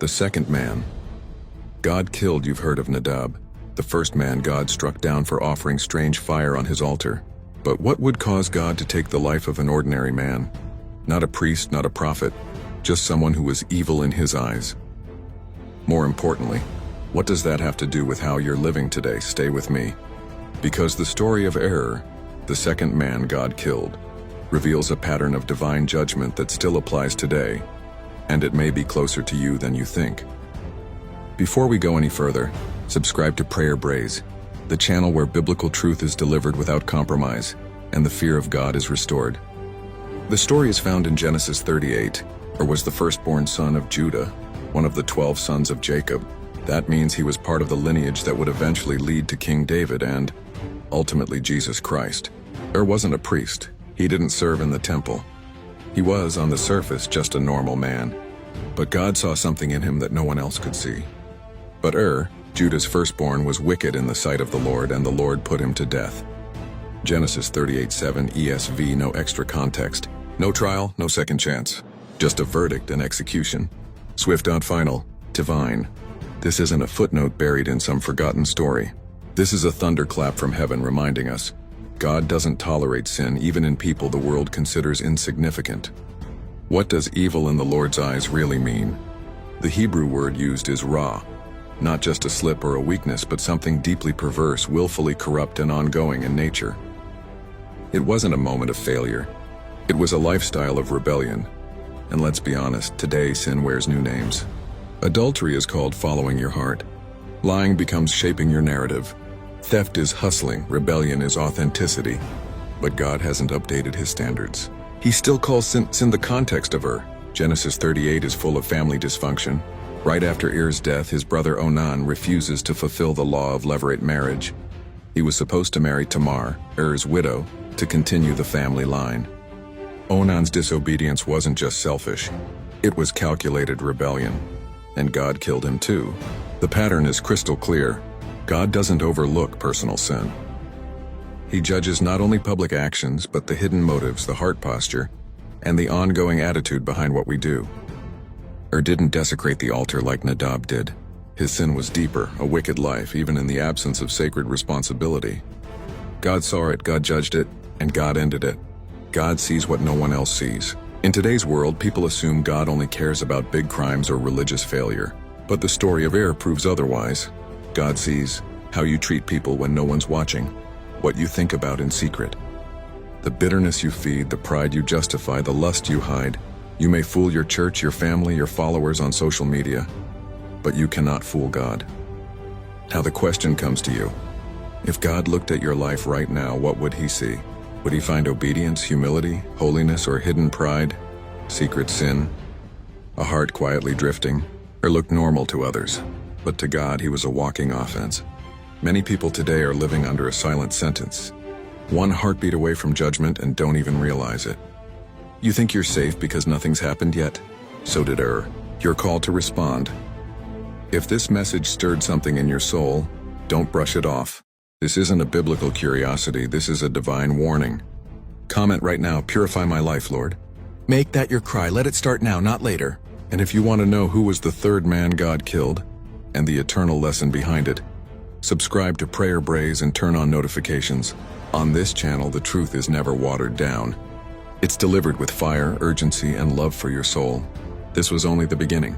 The second man. God killed, you've heard of Nadab, the first man God struck down for offering strange fire on his altar. But what would cause God to take the life of an ordinary man? Not a priest, not a prophet, just someone who was evil in his eyes. More importantly, what does that have to do with how you're living today? Stay with me. Because the story of Error, the second man God killed, reveals a pattern of divine judgment that still applies today, and it may be closer to you than you think. Before we go any further, subscribe to Prayer Braze, the channel where biblical truth is delivered without compromise, and the fear of God is restored. The story is found in Genesis 38, or was the firstborn son of Judah, one of the 12 sons of Jacob. That means he was part of the lineage that would eventually lead to King David and, ultimately, Jesus Christ. Wasn't a priest. He didn't serve in the temple. He was, on the surface, just a normal man. But God saw something in him that no one else could see. But Judah's firstborn, was wicked in the sight of the Lord, and the Lord put him to death. Genesis 38:7 ESV, no extra context. No trial, no second chance. Just a verdict and execution. Swift and final, divine. This isn't a footnote buried in some forgotten story. This is a thunderclap from heaven reminding us, God doesn't tolerate sin even in people the world considers insignificant. What does evil in the Lord's eyes really mean? The Hebrew word used is ra. Not just a slip or a weakness, but something deeply perverse, willfully corrupt, and ongoing in nature. It wasn't a moment of failure. It was a lifestyle of rebellion. And let's be honest, today sin wears new names. Adultery is called following your heart. Lying becomes shaping your narrative. Theft is hustling, rebellion is authenticity. But God hasn't updated his standards. He still calls sin the context of Genesis 38 is full of family dysfunction. Right after Er's death, his brother Onan refuses to fulfill the law of levirate marriage. He was supposed to marry Tamar, Er's widow, to continue the family line. Onan's disobedience wasn't just selfish. It was calculated rebellion. And God killed him too. The pattern is crystal clear. God doesn't overlook personal sin. He judges not only public actions, but the hidden motives, the heart posture, and the ongoing attitude behind what we do. Didn't desecrate the altar like Nadab did. His sin was deeper, a wicked life, even in the absence of sacred responsibility. God saw it, God judged it, and God ended it. God sees what no one else sees. In today's world, people assume God only cares about big crimes or religious failure. But the story of Er proves otherwise. God sees how you treat people when no one's watching, what you think about in secret. The bitterness you feed, the pride you justify, the lust you hide. You may fool your church, your family, your followers on social media, but you cannot fool God. Now the question comes to you. If God looked at your life right now, what would he see? Would he find obedience, humility, holiness, or hidden pride, secret sin, a heart quietly drifting, or look normal to others? But to God, he was a walking offense. Many people today are living under a silent sentence, one heartbeat away from judgment and don't even realize it. You think you're safe because nothing's happened yet? So did You're called to respond. If this message stirred something in your soul, don't brush it off. This isn't a biblical curiosity, this is a divine warning. Comment right now, purify my life, Lord. Make that your cry, let it start now, not later. And if you want to know who was the third man God killed, and the eternal lesson behind it, subscribe to Prayer Braze and turn on notifications. On this channel, the truth is never watered down. It's delivered with fire, urgency, and love for your soul. This was only the beginning.